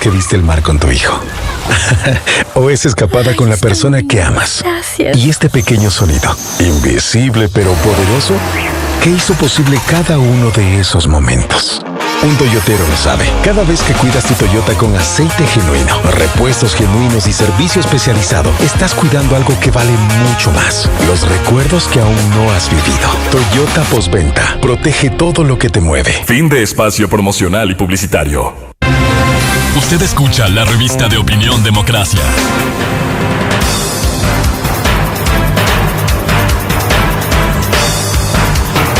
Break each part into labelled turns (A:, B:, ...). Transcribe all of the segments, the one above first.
A: que viste el mar con tu hijo. O esa escapada con la persona que amas.
B: Gracias.
A: Y este pequeño sonido, invisible pero poderoso, que hizo posible cada uno de esos momentos. Un toyotero lo sabe. Cada vez que cuidas tu Toyota con aceite genuino, repuestos genuinos y servicio especializado, estás cuidando algo que vale mucho más. Los recuerdos que aún no has vivido. Toyota Postventa. Protege todo lo que te mueve.
C: Fin de espacio promocional y publicitario.
D: Usted escucha la revista de opinión Democracia.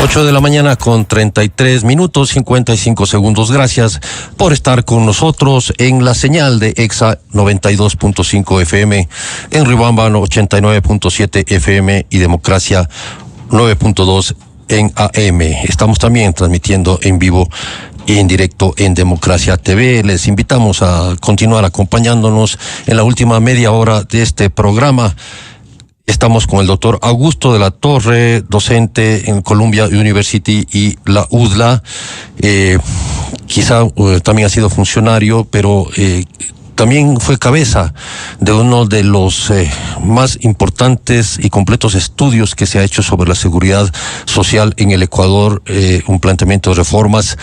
D: 8 de la mañana con 33 minutos 55 segundos. Gracias por estar con nosotros en la señal de EXA 92.5 FM, en Riobamba 89.7 FM y Democracia 9.2 en AM. Estamos también transmitiendo en vivo y en directo en Democracia TV. Les invitamos a continuar acompañándonos en la última media hora de este programa. Estamos con el doctor Augusto de la Torre, docente en Columbia University y la UDLA. También ha sido funcionario, pero también fue cabeza de uno de los más importantes y completos estudios que se ha hecho sobre la seguridad social en el Ecuador, un planteamiento de reformas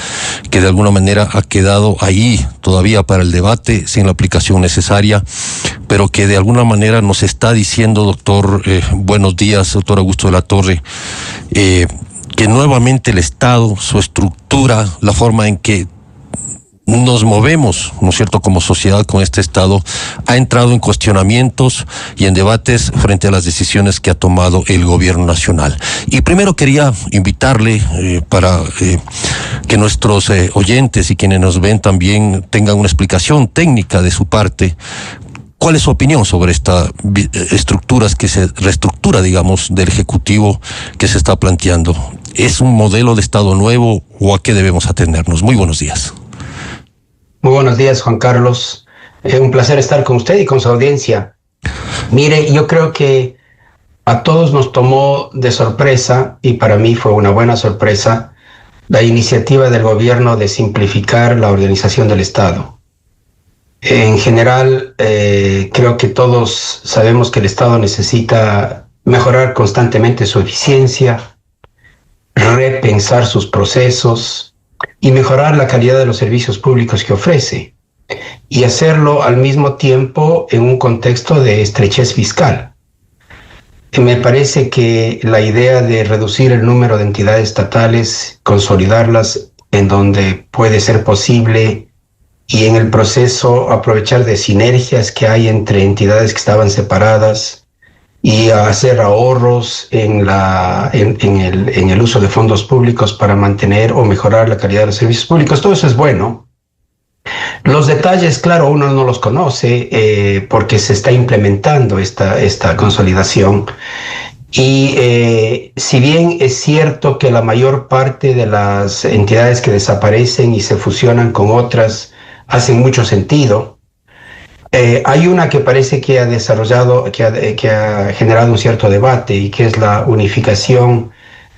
D: que de alguna manera ha quedado ahí todavía para el debate, sin la aplicación necesaria, pero que de alguna manera nos está diciendo, doctor, buenos días, doctor Augusto de la Torre, que nuevamente el Estado, su estructura, la forma en que nos movemos, ¿no es cierto?, como sociedad con este Estado, ha entrado en cuestionamientos y en debates frente a las decisiones que ha tomado el gobierno nacional. Y primero quería invitarle para que nuestros oyentes y quienes nos ven también tengan una explicación técnica de su parte. ¿Cuál es su opinión sobre esta estructuras que se reestructura, digamos, del Ejecutivo que se está planteando? ¿Es un modelo de Estado nuevo o a qué debemos atenernos? Muy buenos días.
E: Muy buenos días, Juan Carlos. Un placer estar con usted y con su audiencia. Mire, yo creo que a todos nos tomó de sorpresa, y para mí fue una buena sorpresa, la iniciativa del gobierno de simplificar la organización del Estado. En general, creo que todos sabemos que el Estado necesita mejorar constantemente su eficiencia, repensar sus procesos y mejorar la calidad de los servicios públicos que ofrece, y hacerlo al mismo tiempo en un contexto de estrechez fiscal. Me parece que la idea de reducir el número de entidades estatales, consolidarlas en donde puede ser posible y en el proceso aprovechar de sinergias que hay entre entidades que estaban separadas y hacer ahorros en el uso de fondos públicos para mantener o mejorar la calidad de los servicios públicos, todo eso es bueno. Los detalles, claro, uno no los conoce porque se está implementando esta consolidación. Y si bien es cierto que la mayor parte de las entidades que desaparecen y se fusionan con otras hacen mucho sentido, hay una que parece que que ha generado un cierto debate, y que es la unificación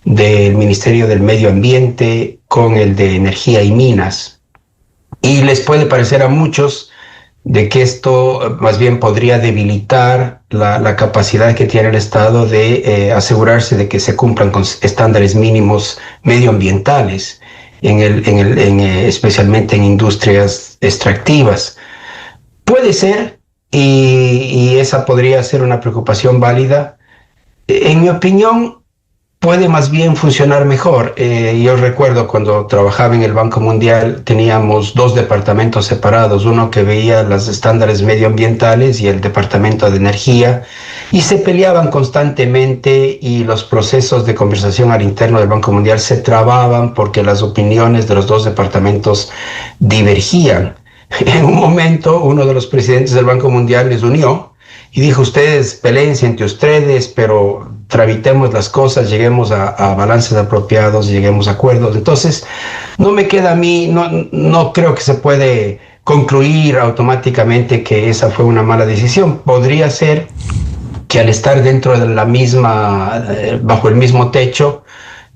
E: del Ministerio del Medio Ambiente con el de Energía y Minas. Y les puede parecer a muchos de que esto más bien podría debilitar la capacidad que tiene el Estado de asegurarse de que se cumplan con estándares mínimos medioambientales, especialmente en industrias extractivas. Puede ser, y esa podría ser una preocupación válida. En mi opinión, puede más bien funcionar mejor. Yo recuerdo cuando trabajaba en el Banco Mundial, teníamos dos departamentos separados, uno que veía los estándares medioambientales y el departamento de energía, y se peleaban constantemente, y los procesos de conversación al interno del Banco Mundial se trababan porque las opiniones de los dos departamentos divergían. En un momento, uno de los presidentes del Banco Mundial les unió y dijo: ustedes peleense entre ustedes, pero tramitemos las cosas, lleguemos a balances apropiados, lleguemos a acuerdos. Entonces, no me queda a mí, no creo que se puede concluir automáticamente que esa fue una mala decisión. Podría ser que al estar dentro de bajo el mismo techo,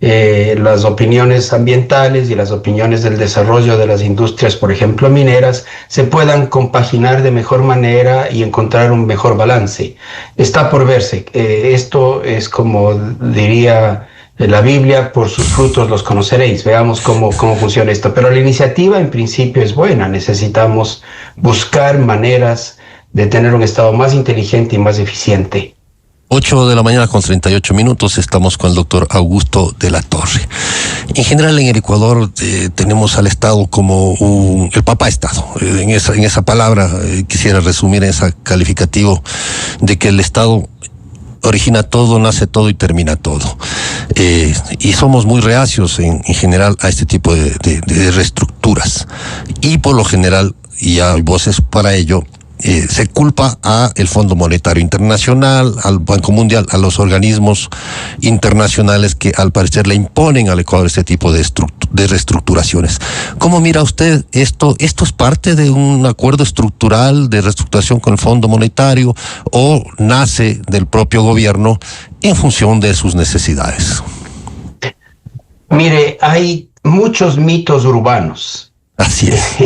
E: las opiniones ambientales y las opiniones del desarrollo de las industrias, por ejemplo, mineras, se puedan compaginar de mejor manera y encontrar un mejor balance. Está por verse. Esto es como diría la Biblia, por sus frutos los conoceréis. Veamos cómo funciona esto. Pero la iniciativa en principio es buena. Necesitamos buscar maneras de tener un Estado más inteligente y más eficiente.
D: 8:38 a.m. Estamos con el doctor Augusto de la Torre. En general en el Ecuador tenemos al Estado como el papá Estado. En esa palabra quisiera resumir ese calificativo de que el Estado origina todo, nace todo y termina todo. Y somos muy reacios en general a este tipo de reestructuras. Y por lo general, y hay voces para ello, se culpa a el Fondo Monetario Internacional, al Banco Mundial, a los organismos internacionales que al parecer le imponen al Ecuador este tipo de reestructuraciones. ¿Cómo mira usted esto? ¿Esto es parte de un acuerdo estructural de reestructuración con el Fondo Monetario o nace del propio gobierno en función de sus necesidades?
E: Mire, hay muchos mitos urbanos.
D: Así es.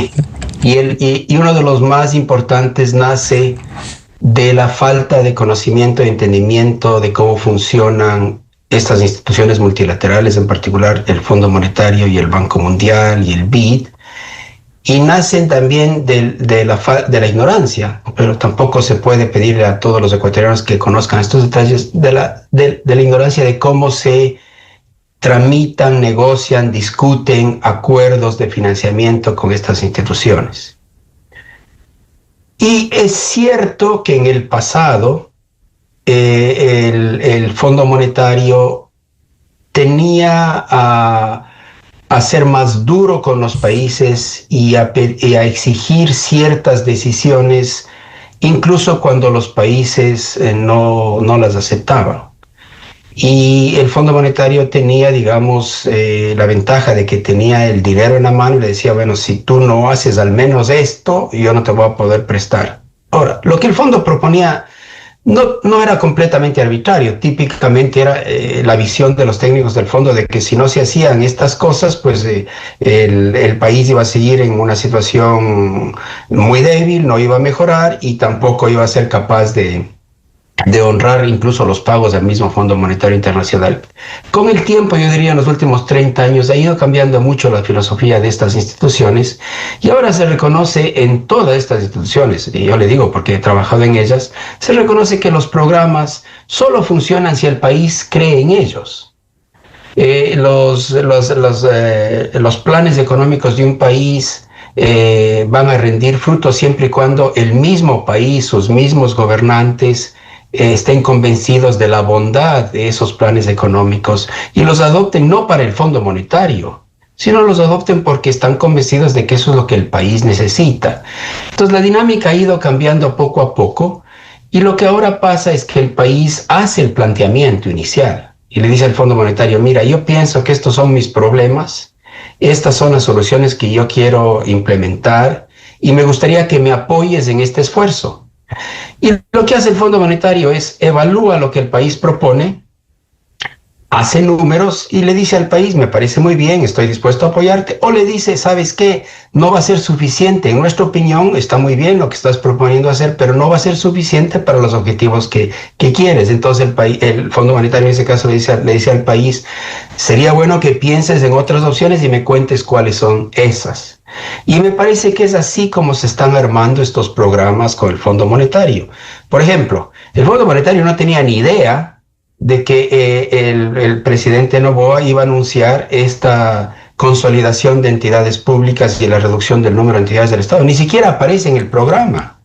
E: Y uno de los más importantes nace de la falta de conocimiento y entendimiento de cómo funcionan estas instituciones multilaterales, en particular el Fondo Monetario y el Banco Mundial y el BID, y nacen también de la ignorancia, pero tampoco se puede pedirle a todos los ecuatorianos que conozcan estos detalles de la ignorancia de cómo se tramitan, negocian, discuten acuerdos de financiamiento con estas instituciones. Y es cierto que en el pasado el Fondo Monetario tenía a ser más duro con los países y a exigir ciertas decisiones, incluso cuando los países no las aceptaban. Y el Fondo Monetario tenía, digamos, la ventaja de que tenía el dinero en la mano y le decía, bueno, si tú no haces al menos esto, yo no te voy a poder prestar. Ahora, lo que el fondo proponía no era completamente arbitrario. Típicamente era la visión de los técnicos del fondo de que si no se hacían estas cosas, pues el país iba a seguir en una situación muy débil, no iba a mejorar y tampoco iba a ser capaz de honrar incluso los pagos del mismo Fondo Monetario Internacional. Con el tiempo, yo diría en los últimos 30 años, ha ido cambiando mucho la filosofía de estas instituciones y ahora se reconoce en todas estas instituciones, y yo le digo porque he trabajado en ellas, se reconoce que los programas solo funcionan si el país cree en ellos. Los planes económicos de un país van a rendir frutos siempre y cuando el mismo país, sus mismos gobernantes, estén convencidos de la bondad de esos planes económicos y los adopten no para el Fondo Monetario, sino los adopten porque están convencidos de que eso es lo que el país necesita. Entonces la dinámica ha ido cambiando poco a poco y lo que ahora pasa es que el país hace el planteamiento inicial y le dice al Fondo Monetario, mira, yo pienso que estos son mis problemas, estas son las soluciones que yo quiero implementar y me gustaría que me apoyes en este esfuerzo. Y lo que hace el Fondo Monetario es evalúa lo que el país propone, hace números y le dice al país, me parece muy bien, estoy dispuesto a apoyarte, o le dice, ¿sabes qué? No va a ser suficiente, en nuestra opinión está muy bien lo que estás proponiendo hacer, pero no va a ser suficiente para los objetivos que quieres. Entonces el Fondo Monetario en ese caso le dice al país, sería bueno que pienses en otras opciones y me cuentes cuáles son esas. Y me parece que es así como se están armando estos programas con el Fondo Monetario. Por ejemplo, el Fondo Monetario no tenía ni idea de que el presidente Noboa iba a anunciar esta consolidación de entidades públicas y la reducción del número de entidades del Estado. Ni siquiera aparece en el programa.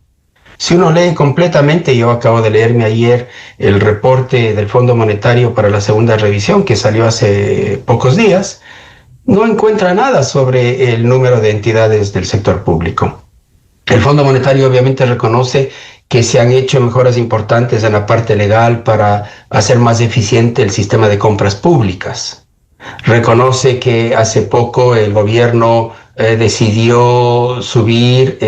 E: Si uno lee completamente, yo acabo de leerme ayer el reporte del Fondo Monetario para la segunda revisión que salió hace pocos días, no encuentra nada sobre el número de entidades del sector público. El Fondo Monetario obviamente reconoce que se han hecho mejoras importantes en la parte legal para hacer más eficiente el sistema de compras públicas. Reconoce que hace poco el gobierno decidió subir,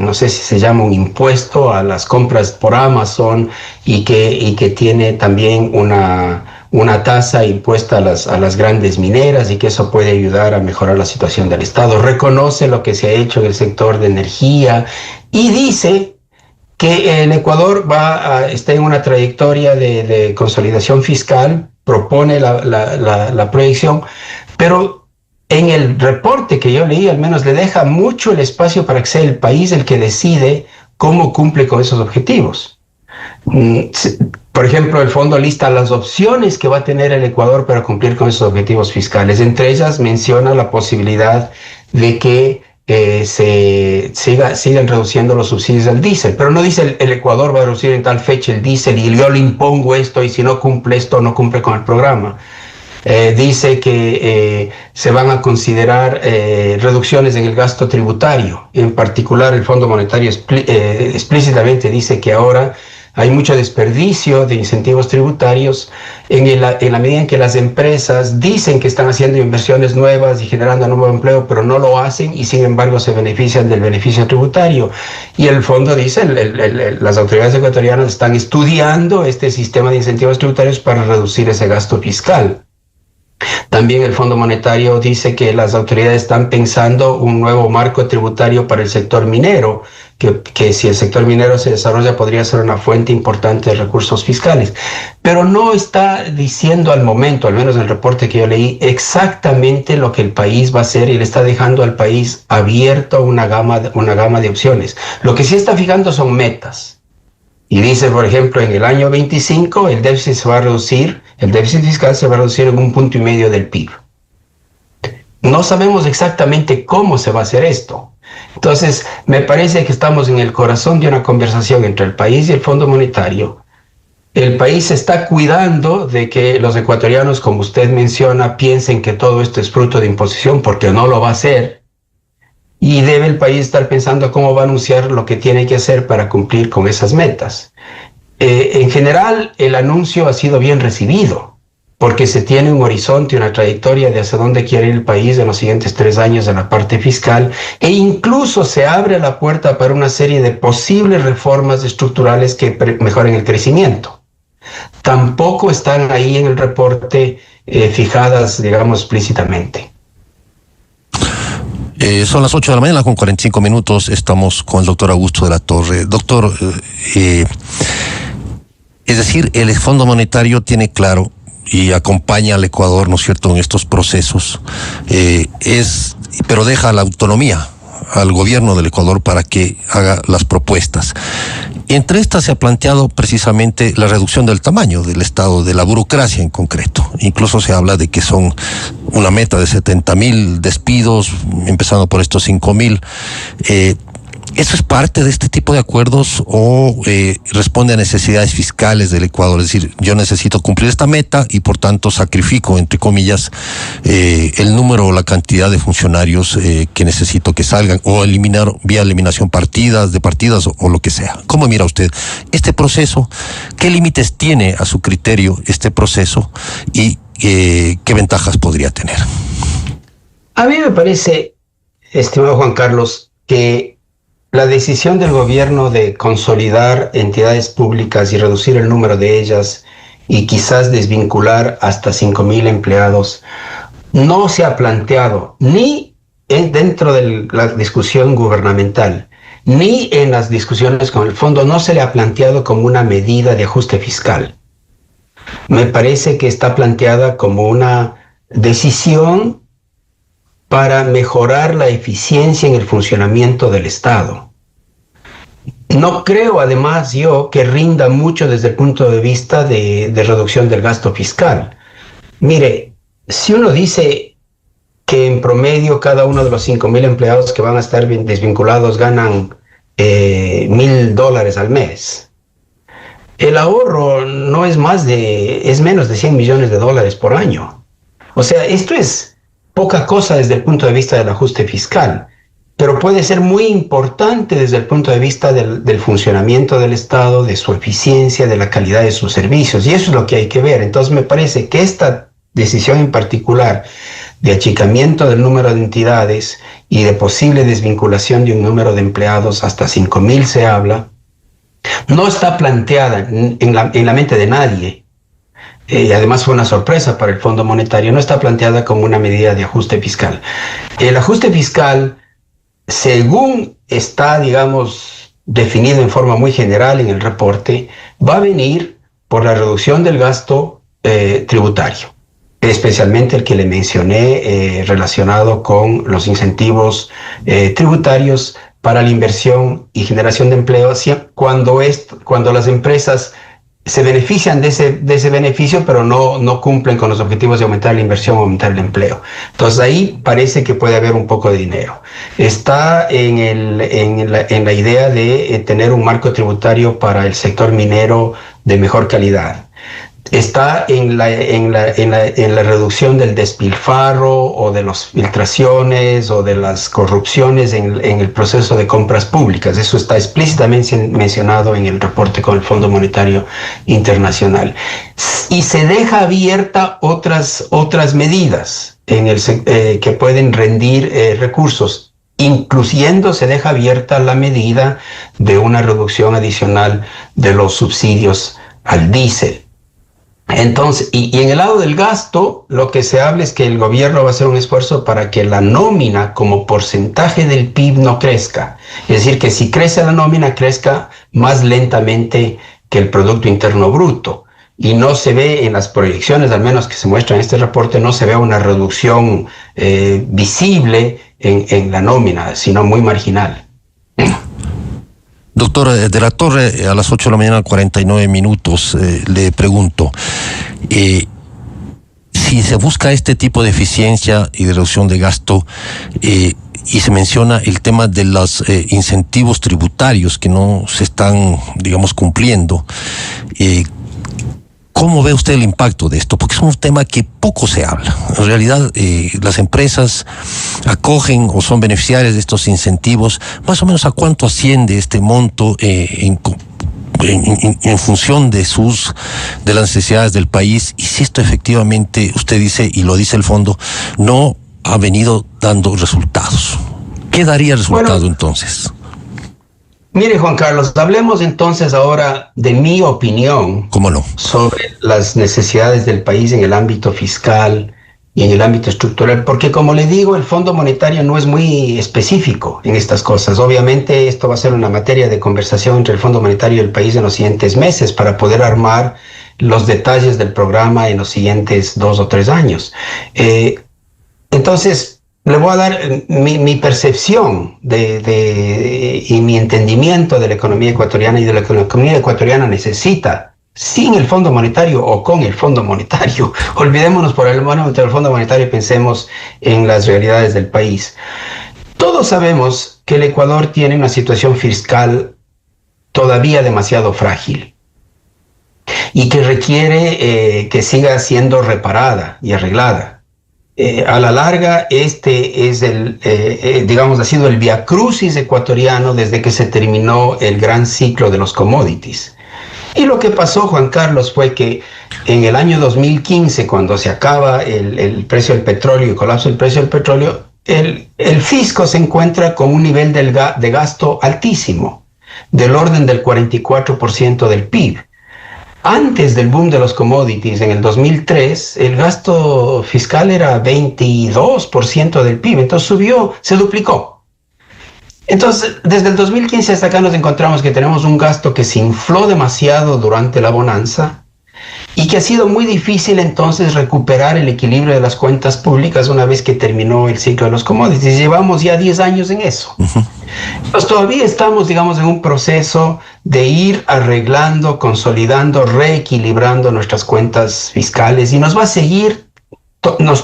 E: no sé si se llama un impuesto a las compras por Amazon y que tiene también una una tasa impuesta a las grandes mineras y que eso puede ayudar a mejorar la situación del Estado. Reconoce lo que se ha hecho en el sector de energía y dice que el Ecuador está en una trayectoria de consolidación fiscal, propone la proyección, pero en el reporte que yo leí al menos le deja mucho el espacio para que sea el país el que decide cómo cumple con esos objetivos. Por ejemplo, el fondo lista las opciones que va a tener el Ecuador para cumplir con esos objetivos fiscales. Entre ellas menciona la posibilidad de que se sigan reduciendo los subsidios al diésel, pero no dice el Ecuador va a reducir en tal fecha el diésel y yo le impongo esto y si no cumple esto no cumple con el programa. Dice que se van a considerar reducciones en el gasto tributario. En particular, el Fondo Monetario explícitamente dice que ahora hay mucho desperdicio de incentivos tributarios en la medida en que las empresas dicen que están haciendo inversiones nuevas y generando nuevo empleo, pero no lo hacen y sin embargo se benefician del beneficio tributario. Y el fondo dice, las autoridades ecuatorianas están estudiando este sistema de incentivos tributarios para reducir ese gasto fiscal. También el Fondo Monetario dice que las autoridades están pensando un nuevo marco tributario para el sector minero, que si el sector minero se desarrolla podría ser una fuente importante de recursos fiscales. Pero no está diciendo al momento, al menos en el reporte que yo leí, exactamente lo que el país va a hacer y le está dejando al país abierto una gama de opciones. Lo que sí está fijando son metas. Y dice, por ejemplo, en el año 25 el déficit fiscal se va a reducir en 1,5 puntos del PIB. No sabemos exactamente cómo se va a hacer esto. Entonces, me parece que estamos en el corazón de una conversación entre el país y el Fondo Monetario. El país está cuidando de que los ecuatorianos, como usted menciona, piensen que todo esto es fruto de imposición, porque no lo va a hacer. Y debe el país estar pensando cómo va a anunciar lo que tiene que hacer para cumplir con esas metas. En general, el anuncio ha sido bien recibido, porque se tiene un horizonte, una trayectoria de hacia dónde quiere ir el país en los siguientes 3 años en la parte fiscal, e incluso se abre la puerta para una serie de posibles reformas estructurales que mejoren el crecimiento. Tampoco están ahí en el reporte fijadas, digamos, explícitamente.
D: Son las 8 de la mañana con 45 minutos. Estamos con el doctor Augusto de la Torre. Doctor, es decir, el Fondo Monetario tiene claro y acompaña al Ecuador, ¿no es cierto?, en estos procesos, pero deja la autonomía al gobierno del Ecuador para que haga las propuestas. Entre estas se ha planteado precisamente la reducción del tamaño del Estado, de la burocracia en concreto. Incluso se habla de que son una meta de 70,000 despidos, empezando por estos 5,000. ¿Eso es parte de este tipo de acuerdos o responde a necesidades fiscales del Ecuador? Es decir, yo necesito cumplir esta meta y por tanto sacrifico, entre comillas, el número o la cantidad de funcionarios que necesito que salgan, o eliminar vía eliminación de partidas o lo que sea. ¿Cómo mira usted este proceso? ¿Qué límites tiene a su criterio este proceso y qué ventajas podría tener?
E: A mí me parece, estimado Juan Carlos, que la decisión del gobierno de consolidar entidades públicas y reducir el número de ellas y quizás desvincular hasta 5,000 empleados no se ha planteado ni dentro de la discusión gubernamental ni en las discusiones con el fondo. No se le ha planteado como una medida de ajuste fiscal. Me parece que está planteada como una decisión para mejorar la eficiencia en el funcionamiento del Estado. No creo, además, yo, que rinda mucho desde el punto de vista de reducción del gasto fiscal. Mire, si uno dice que en promedio cada uno de los 5,000 empleados que van a estar desvinculados ganan $1,000 al mes, el ahorro es menos de 100 millones de dólares por año. O sea, esto es poca cosa desde el punto de vista del ajuste fiscal, pero puede ser muy importante desde el punto de vista del funcionamiento del Estado, de su eficiencia, de la calidad de sus servicios, y eso es lo que hay que ver. Entonces me parece que esta decisión en particular de achicamiento del número de entidades y de posible desvinculación de un número de empleados, hasta 5,000 se habla, no está planteada en la mente de nadie y además fue una sorpresa para el Fondo Monetario, no está planteada como una medida de ajuste fiscal. El ajuste fiscal, según está, digamos, definido en forma muy general en el reporte, va a venir por la reducción del gasto tributario, especialmente el que le mencioné relacionado con los incentivos tributarios para la inversión y generación de empleo, cuando las empresas se benefician de ese beneficio, pero no cumplen con los objetivos de aumentar la inversión o aumentar el empleo. Entonces ahí parece que puede haber un poco de dinero. Está en la idea de tener un marco tributario para el sector minero de mejor calidad. Está en la reducción del despilfarro o de las filtraciones o de las corrupciones en el proceso de compras públicas. Eso está explícitamente mencionado en el reporte con el Fondo Monetario Internacional. Y se deja abierta otras medidas que pueden rendir recursos. Incluyendo se deja abierta la medida de una reducción adicional de los subsidios al diésel. Entonces, y en el lado del gasto, lo que se habla es que el gobierno va a hacer un esfuerzo para que la nómina como porcentaje del PIB no crezca. Es decir, que si crece la nómina, crezca más lentamente que el Producto Interno Bruto. Y no se ve en las proyecciones, al menos que se muestra en este reporte, no se ve una reducción visible en la nómina, sino muy marginal.
D: Doctor de la Torre, a las 8 de la mañana, 49 minutos, le pregunto, si se busca este tipo de eficiencia y de reducción de gasto, y se menciona el tema de los incentivos tributarios que no se están, digamos, cumpliendo, ¿cómo ve usted el impacto de esto? Porque es un tema que poco se habla. En realidad, las empresas acogen o son beneficiarias de estos incentivos. Más o menos, ¿a cuánto asciende este monto en función de las necesidades del país? Y si esto efectivamente, usted dice, y lo dice el fondo, no ha venido dando resultados. ¿Qué daría resultado entonces?
E: Mire, Juan Carlos, hablemos entonces ahora de mi opinión.
D: ¿Cómo no?
E: Sobre las necesidades del país en el ámbito fiscal y en el ámbito estructural, porque como le digo, el Fondo Monetario no es muy específico en estas cosas. Obviamente esto va a ser una materia de conversación entre el Fondo Monetario y el país en los siguientes meses para poder armar los detalles del programa en los siguientes 2 o 3 años. Entonces, le voy a dar mi percepción y mi entendimiento de la economía ecuatoriana y de lo que la economía ecuatoriana necesita sin el Fondo Monetario o con el Fondo Monetario. Olvidémonos por el momento del Fondo Monetario y pensemos en las realidades del país. Todos sabemos que el Ecuador tiene una situación fiscal todavía demasiado frágil y que requiere que siga siendo reparada y arreglada. A la larga, este es ha sido el viacrucis ecuatoriano desde que se terminó el gran ciclo de los commodities. Y lo que pasó, Juan Carlos, fue que en el año 2015, cuando se acaba el precio del petróleo y colapsa el precio del petróleo, el fisco se encuentra con un nivel de gasto altísimo, del orden del 44% del PIB. Antes del boom de los commodities, en el 2003, el gasto fiscal era 22% del PIB, entonces se duplicó. Entonces, desde el 2015 hasta acá nos encontramos que tenemos un gasto que se infló demasiado durante la bonanza y que ha sido muy difícil entonces recuperar el equilibrio de las cuentas públicas una vez que terminó el ciclo de los commodities. Llevamos ya 10 años en eso. Pues todavía estamos, digamos, en un proceso de ir arreglando, consolidando, reequilibrando nuestras cuentas fiscales y nos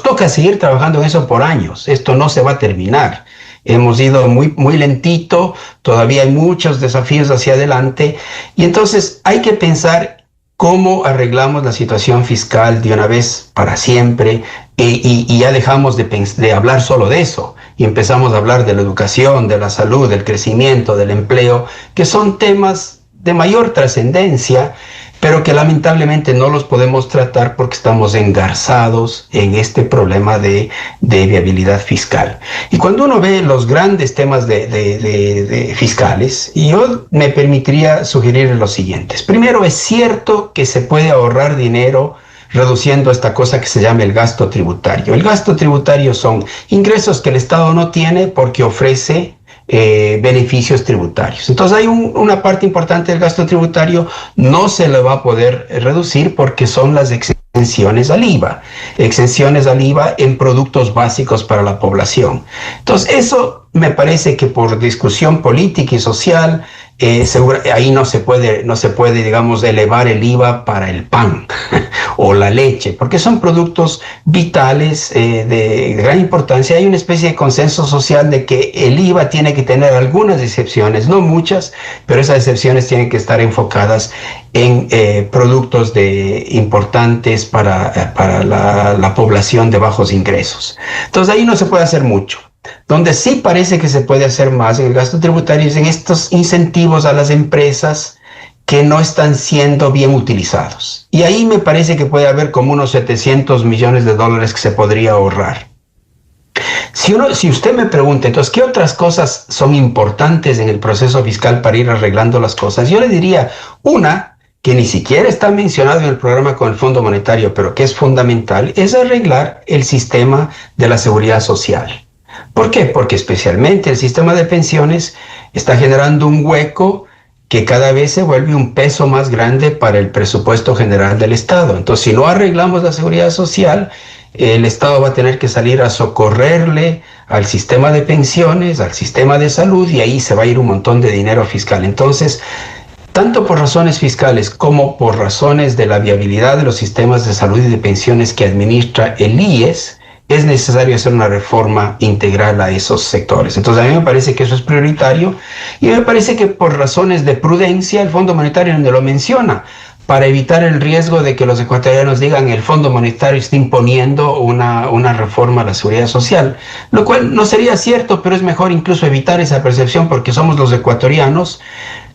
E: toca seguir trabajando en eso por años. Esto no se va a terminar. Hemos ido muy, muy lentito, todavía hay muchos desafíos hacia adelante y entonces hay que pensar cómo arreglamos la situación fiscal de una vez para siempre y ya dejamos de hablar solo de eso y empezamos a hablar de la educación, de la salud, del crecimiento, del empleo, que son temas de mayor trascendencia, pero que lamentablemente no los podemos tratar porque estamos engarzados en este problema de viabilidad fiscal. Y cuando uno ve los grandes temas de fiscales, yo me permitiría sugerir los siguientes. Primero, es cierto que se puede ahorrar dinero reduciendo esta cosa que se llama el gasto tributario. El gasto tributario son ingresos que el Estado no tiene porque ofrece beneficios tributarios. Entonces hay una parte importante del gasto tributario no se le va a poder reducir porque son las exenciones al IVA en productos básicos para la población. Entonces eso me parece que por discusión política y social ahí no se puede, digamos, elevar el IVA para el pan o la leche, porque son productos vitales de gran importancia. Hay una especie de consenso social de que el IVA tiene que tener algunas excepciones, no muchas, pero esas excepciones tienen que estar enfocadas en productos importantes para la población de bajos ingresos. Entonces ahí no se puede hacer mucho. Donde sí parece que se puede hacer más en el gasto tributario es en estos incentivos a las empresas que no están siendo bien utilizados. Y ahí me parece que puede haber como unos 700 millones de dólares que se podría ahorrar. Si usted me pregunta, entonces, ¿qué otras cosas son importantes en el proceso fiscal para ir arreglando las cosas? Yo le diría, una, que ni siquiera está mencionado en el programa con el Fondo Monetario, pero que es fundamental, es arreglar el sistema de la seguridad social. ¿Por qué? Porque especialmente el sistema de pensiones está generando un hueco que cada vez se vuelve un peso más grande para el presupuesto general del Estado. Entonces, si no arreglamos la seguridad social, el Estado va a tener que salir a socorrerle al sistema de pensiones, al sistema de salud, y ahí se va a ir un montón de dinero fiscal. Entonces, tanto por razones fiscales como por razones de la viabilidad de los sistemas de salud y de pensiones que administra el IES, es necesario hacer una reforma integral a esos sectores. Entonces a mí me parece que eso es prioritario y me parece que por razones de prudencia el Fondo Monetario donde lo menciona, para evitar el riesgo de que los ecuatorianos digan el Fondo Monetario está imponiendo una reforma a la seguridad social, lo cual no sería cierto, pero es mejor incluso evitar esa percepción porque somos los ecuatorianos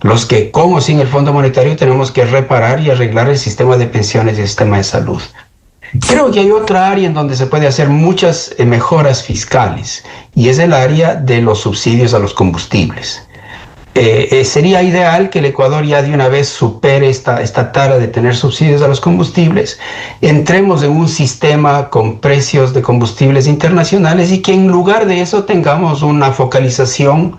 E: los que con o sin el Fondo Monetario tenemos que reparar y arreglar el sistema de pensiones y el sistema de salud. Creo que hay otra área en donde se puede hacer muchas mejoras fiscales y es el área de los subsidios a los combustibles. Sería ideal que el Ecuador ya de una vez supere esta tara de tener subsidios a los combustibles, entremos en un sistema con precios de combustibles internacionales y que en lugar de eso tengamos una focalización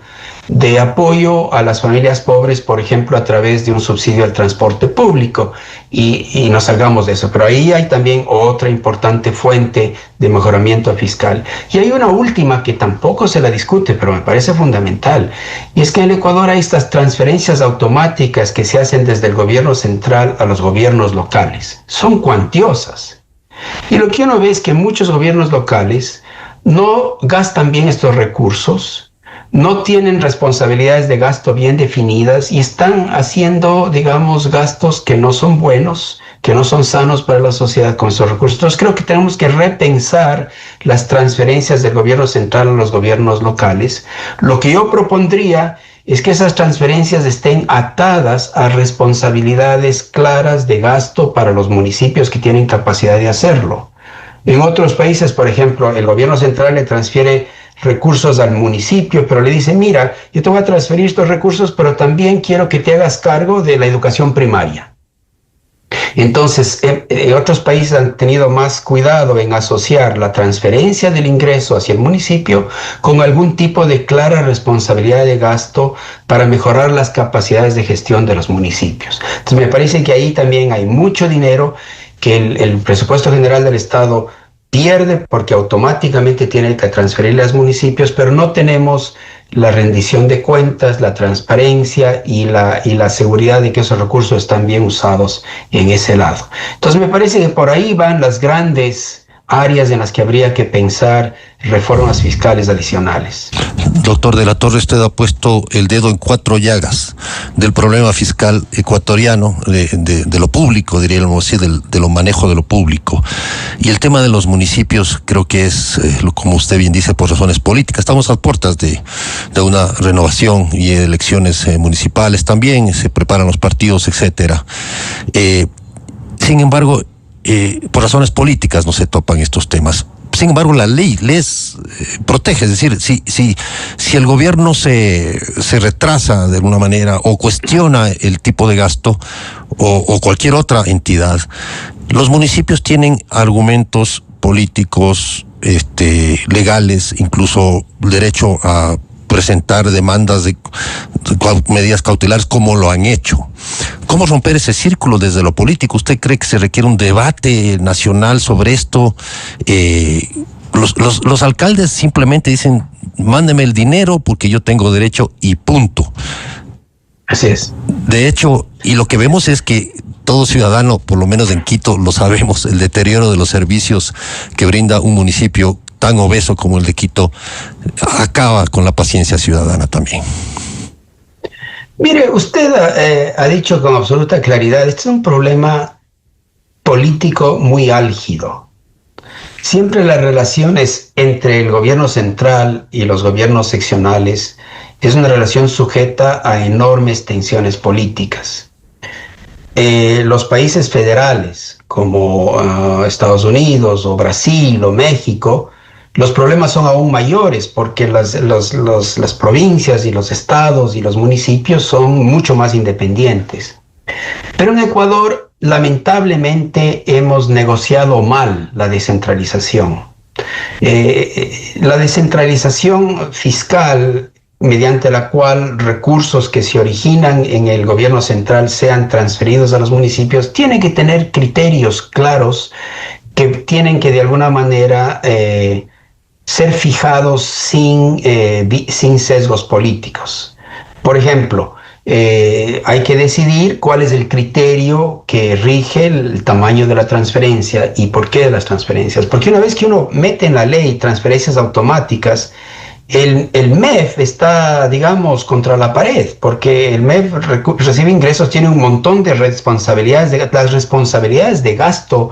E: de apoyo a las familias pobres, por ejemplo, a través de un subsidio al transporte público y nos salgamos de eso. Pero ahí hay también otra importante fuente de mejoramiento fiscal. Y hay una última que tampoco se la discute, pero me parece fundamental, y es que en el Ecuador hay estas transferencias automáticas que se hacen desde el gobierno central a los gobiernos locales. Son cuantiosas. Y lo que uno ve es que muchos gobiernos locales no gastan bien estos recursos, no tienen responsabilidades de gasto bien definidas y están haciendo, digamos, gastos que no son buenos, que no son sanos para la sociedad con esos recursos. Entonces creo que tenemos que repensar las transferencias del gobierno central a los gobiernos locales. Lo que yo propondría es que esas transferencias estén atadas a responsabilidades claras de gasto para los municipios que tienen capacidad de hacerlo. En otros países, por ejemplo, el gobierno central le transfiere recursos al municipio, pero le dice, mira, yo te voy a transferir estos recursos, pero también quiero que te hagas cargo de la educación primaria. Entonces, otros países han tenido más cuidado en asociar la transferencia del ingreso hacia el municipio con algún tipo de clara responsabilidad de gasto para mejorar las capacidades de gestión de los municipios. Entonces, me parece que ahí también hay mucho dinero que el presupuesto general del Estado pierde porque automáticamente tiene que transferirle a los municipios, pero no tenemos la rendición de cuentas, la transparencia y la seguridad de que esos recursos están bien usados en ese lado. Entonces me parece que por ahí van las grandes áreas en las que habría que pensar reformas fiscales adicionales.
D: Doctor de la Torre, usted ha puesto el dedo en 4 llagas del problema fiscal ecuatoriano, de lo público, diríamos así, de lo manejo de lo público. Y el tema de los municipios creo que es, como usted bien dice, por razones políticas. Estamos a puertas de una renovación y elecciones municipales también, se preparan los partidos, etcétera. Sin embargo, por razones políticas no se topan estos temas. Sin embargo, la ley les protege. Es decir, si el gobierno se retrasa de alguna manera o cuestiona el tipo de gasto o cualquier otra entidad, los municipios tienen argumentos políticos, legales, incluso derecho a presentar demandas de medidas cautelares, como lo han hecho. ¿Cómo romper ese círculo desde lo político? ¿Usted cree que se requiere un debate nacional sobre esto? Los alcaldes simplemente dicen, mándeme el dinero porque yo tengo derecho y punto.
E: Así es.
D: De hecho, y lo que vemos es que todo ciudadano, por lo menos en Quito, lo sabemos, el deterioro de los servicios que brinda un municipio tan obeso como el de Quito acaba con la paciencia ciudadana también.
E: Mire, usted ha dicho con absoluta claridad, este es un problema político muy álgido. Siempre las relaciones entre el gobierno central y los gobiernos seccionales es una relación sujeta a enormes tensiones políticas. Los países federales, como Estados Unidos o Brasil o México, los problemas son aún mayores porque las provincias y los estados y los municipios son mucho más independientes. Pero en Ecuador, lamentablemente, hemos negociado mal la descentralización. La descentralización fiscal, mediante la cual recursos que se originan en el gobierno central sean transferidos a los municipios, tiene que tener criterios claros que tienen que de alguna manera ser fijados sin sesgos políticos. Por ejemplo, hay que decidir cuál es el criterio que rige el tamaño de la transferencia y por qué de las transferencias. Porque una vez que uno mete en la ley transferencias automáticas, el MEF está, digamos, contra la pared, porque el MEF recibe ingresos, tiene un montón de responsabilidades, las responsabilidades de gasto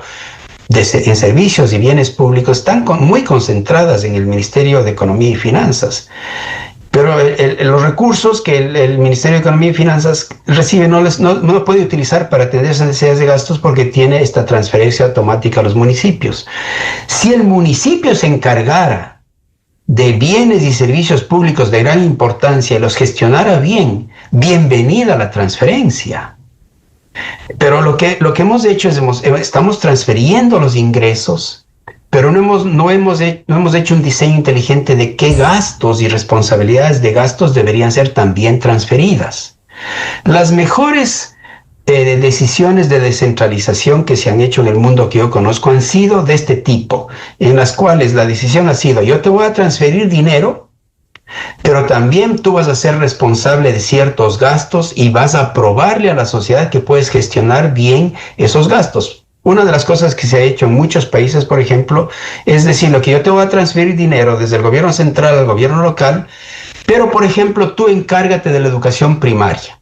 E: en servicios y bienes públicos están muy concentradas en el Ministerio de Economía y Finanzas. Pero los recursos que el Ministerio de Economía y Finanzas recibe no puede utilizar para atender esas necesidades de gastos porque tiene esta transferencia automática a los municipios. Si el municipio se encargara de bienes y servicios públicos de gran importancia y los gestionara bien, bienvenida la transferencia. Pero lo que hemos hecho es estamos transfiriendo los ingresos, pero no hemos hecho un diseño inteligente de qué gastos y responsabilidades de gastos deberían ser también transferidas. Las mejores decisiones de descentralización que se han hecho en el mundo que yo conozco han sido de este tipo, en las cuales la decisión ha sido: yo te voy a transferir dinero, pero también tú vas a ser responsable de ciertos gastos y vas a probarle a la sociedad que puedes gestionar bien esos gastos. Una de las cosas que se ha hecho en muchos países, por ejemplo, es decir, lo que yo te voy a transferir dinero desde el gobierno central al gobierno local, pero, por ejemplo, tú encárgate de la educación primaria.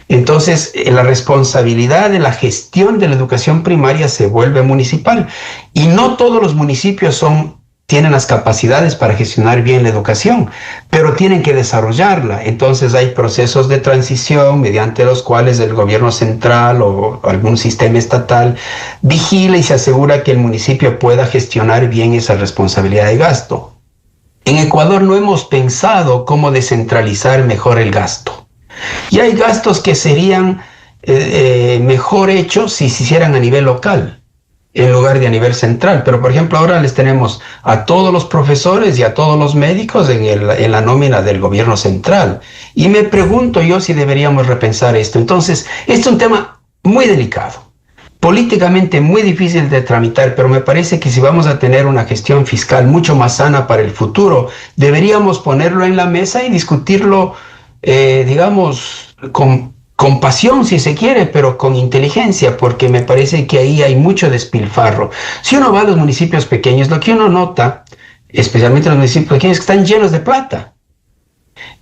E: Entonces, la responsabilidad de la gestión de la educación primaria se vuelve municipal. Y no todos los municipios tienen las capacidades para gestionar bien la educación, pero tienen que desarrollarla. Entonces hay procesos de transición mediante los cuales el gobierno central o algún sistema estatal vigila y se asegura que el municipio pueda gestionar bien esa responsabilidad de gasto. En Ecuador no hemos pensado cómo descentralizar mejor el gasto. Y hay gastos que serían mejor hechos si se hicieran a nivel local, en lugar de a nivel central. Pero, por ejemplo, ahora les tenemos a todos los profesores y a todos los médicos en la nómina del gobierno central. Y me pregunto yo si deberíamos repensar esto. Entonces, este es un tema muy delicado, políticamente muy difícil de tramitar, pero me parece que si vamos a tener una gestión fiscal mucho más sana para el futuro, deberíamos ponerlo en la mesa y discutirlo, digamos, con pasión, si se quiere, pero con inteligencia, porque me parece que ahí hay mucho despilfarro. Si uno va a los municipios pequeños, lo que uno nota, especialmente los municipios pequeños, es que están llenos de plata,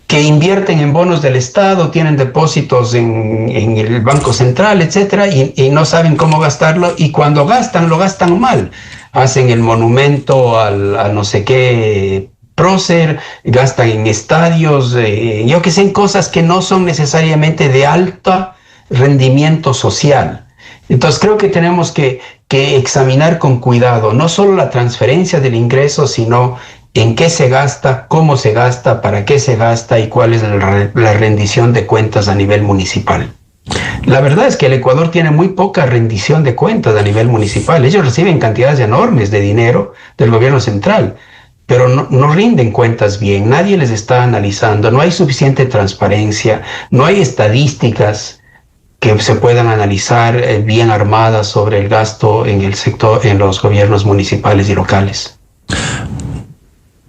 E: que invierten en bonos del Estado, tienen depósitos en el Banco Central, etcétera, y no saben cómo gastarlo, y cuando gastan, lo gastan mal. Hacen el monumento al no sé qué prócer, gastan en estadios, yo que sé, en cosas que no son necesariamente de alto rendimiento social. Entonces creo que tenemos que que examinar con cuidado no solo la transferencia del ingreso, sino en qué se gasta, cómo se gasta, para qué se gasta y cuál es la rendición de cuentas a nivel municipal. La verdad es que el Ecuador tiene muy poca rendición de cuentas a nivel municipal. Ellos reciben cantidades enormes de dinero del gobierno central, pero no rinden cuentas bien. Nadie les está analizando. No hay suficiente transparencia. No hay estadísticas que se puedan analizar bien armadas sobre el gasto en el sector, en los gobiernos municipales y locales.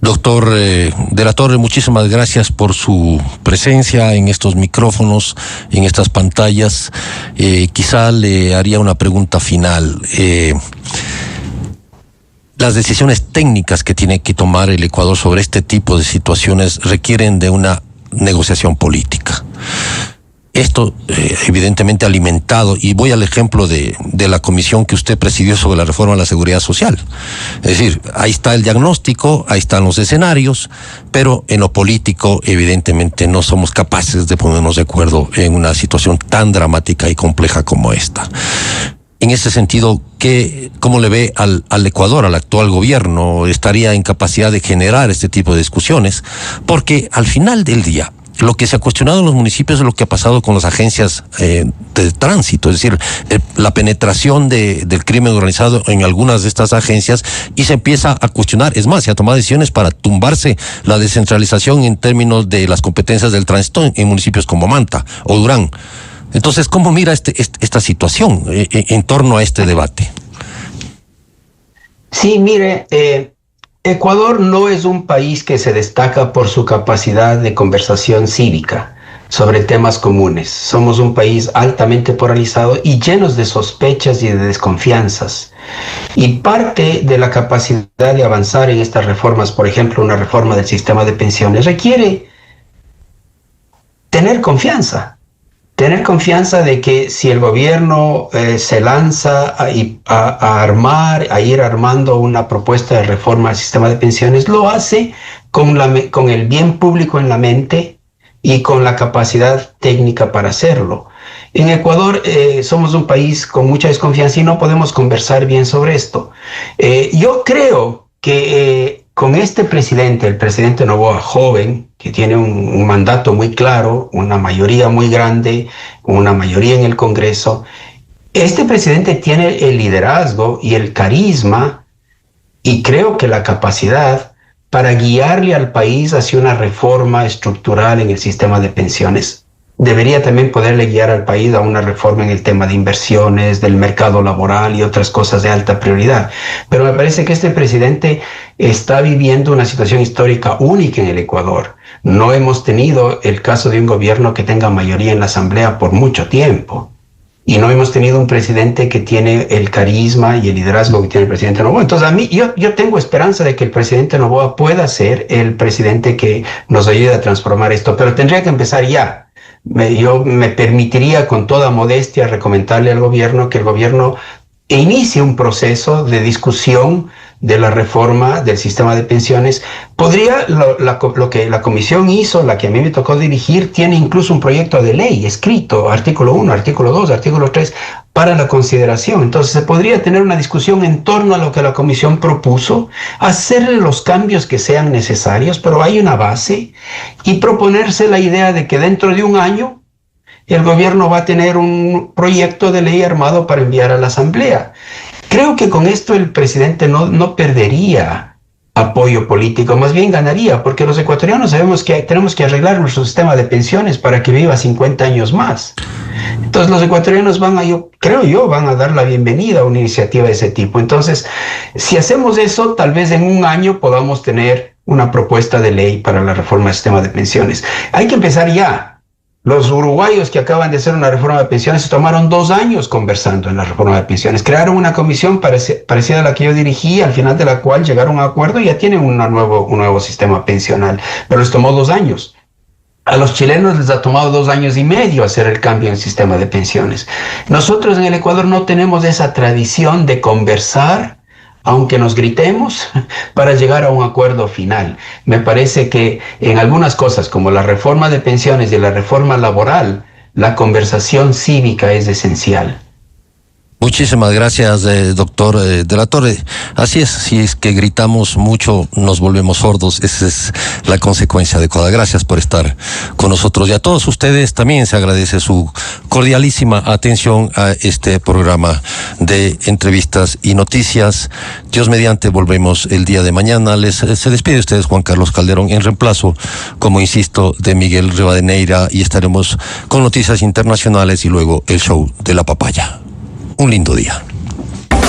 D: Doctor de la Torre, muchísimas gracias por su presencia en estos micrófonos, en estas pantallas. Quizá le haría una pregunta final. Las decisiones técnicas que tiene que tomar el Ecuador sobre este tipo de situaciones requieren de una negociación política. Esto evidentemente alimentado, y voy al ejemplo de la comisión que usted presidió sobre la reforma de la seguridad social. Es decir, ahí está el diagnóstico, ahí están los escenarios, pero en lo político evidentemente no somos capaces de ponernos de acuerdo en una situación tan dramática y compleja como esta. En ese sentido, ¿cómo le ve al Ecuador, al actual gobierno? ¿Estaría en capacidad de generar este tipo de discusiones? Porque al final del día, lo que se ha cuestionado en los municipios es lo que ha pasado con las agencias de tránsito, es decir, la penetración del crimen organizado en algunas de estas agencias, y se empieza a cuestionar, es más, se ha tomado decisiones para tumbarse la descentralización en términos de las competencias del tránsito en municipios como Manta o Durán. Entonces, ¿cómo mira esta situación en torno a este debate?
E: Sí, mire, Ecuador no es un país que se destaca por su capacidad de conversación cívica sobre temas comunes. Somos un país altamente polarizado y llenos de sospechas y de desconfianzas. Y parte de la capacidad de avanzar en estas reformas, por ejemplo, una reforma del sistema de pensiones, requiere tener confianza. Tener confianza de que si el gobierno se lanza a ir armando una propuesta de reforma al sistema de pensiones, lo hace con el bien público en la mente y con la capacidad técnica para hacerlo. En Ecuador somos un país con mucha desconfianza y no podemos conversar bien sobre esto. Yo creo que con este presidente, el presidente Noboa, joven, que tiene un mandato muy claro, una mayoría muy grande, una mayoría en el Congreso, este presidente tiene el liderazgo y el carisma y creo que la capacidad para guiarle al país hacia una reforma estructural en el sistema de pensiones. Debería también poderle guiar al país a una reforma en el tema de inversiones, del mercado laboral y otras cosas de alta prioridad. Pero me parece que este presidente está viviendo una situación histórica única en el Ecuador. No hemos tenido el caso de un gobierno que tenga mayoría en la Asamblea por mucho tiempo. Y no hemos tenido un presidente que tiene el carisma y el liderazgo que tiene el presidente Noboa. Entonces, yo tengo esperanza de que el presidente Noboa pueda ser el presidente que nos ayude a transformar esto, pero tendría que empezar ya. Yo me permitiría con toda modestia recomendarle al gobierno que el gobierno inicie un proceso de discusión de la reforma del sistema de pensiones. Podría, lo que la comisión hizo, la que a mí me tocó dirigir, tiene incluso un proyecto de ley escrito, artículo 1, artículo 2, artículo 3, para la consideración. Entonces se podría tener una discusión en torno a lo que la comisión propuso, hacerle los cambios que sean necesarios, pero hay una base, y proponerse la idea de que dentro de un año el gobierno va a tener un proyecto de ley armado para enviar a la Asamblea. Creo que con esto el presidente no perdería apoyo político, más bien ganaría, porque los ecuatorianos sabemos que tenemos que arreglar nuestro sistema de pensiones para que viva 50 años más. Entonces los ecuatorianos van a dar la bienvenida a una iniciativa de ese tipo. Entonces, si hacemos eso, tal vez en un año podamos tener una propuesta de ley para la reforma del sistema de pensiones. Hay que empezar ya. Los uruguayos que acaban de hacer una reforma de pensiones se tomaron 2 años conversando en la reforma de pensiones. Crearon una comisión parecida a la que yo dirigí, al final de la cual llegaron a un acuerdo y ya tienen un nuevo sistema pensional. Pero les tomó 2 años. A los chilenos les ha tomado 2 años y medio hacer el cambio en el sistema de pensiones. Nosotros en el Ecuador no tenemos esa tradición de conversar, aunque nos gritemos, para llegar a un acuerdo final. Me parece que en algunas cosas, como la reforma de pensiones y la reforma laboral, la conversación cívica es esencial.
D: Muchísimas gracias, doctor de la Torre. Así es, si es que gritamos mucho, nos volvemos sordos. Esa es la consecuencia adecuada. Gracias por estar con nosotros. Y a todos ustedes también se agradece su cordialísima atención a este programa de entrevistas y noticias. Dios mediante, volvemos el día de mañana. Se despide de ustedes Juan Carlos Calderón en reemplazo, como insisto, de Miguel Rivadeneira, y estaremos con noticias internacionales y luego el show de la papaya. Un lindo día.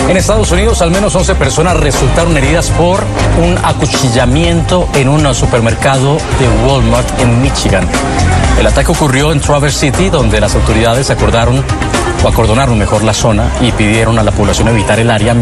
B: En Estados Unidos, al menos 11 personas resultaron heridas por un acuchillamiento en un supermercado de Walmart en Michigan. El ataque ocurrió en Traverse City, donde las autoridades acordonaron mejor la zona y pidieron a la población evitar el área.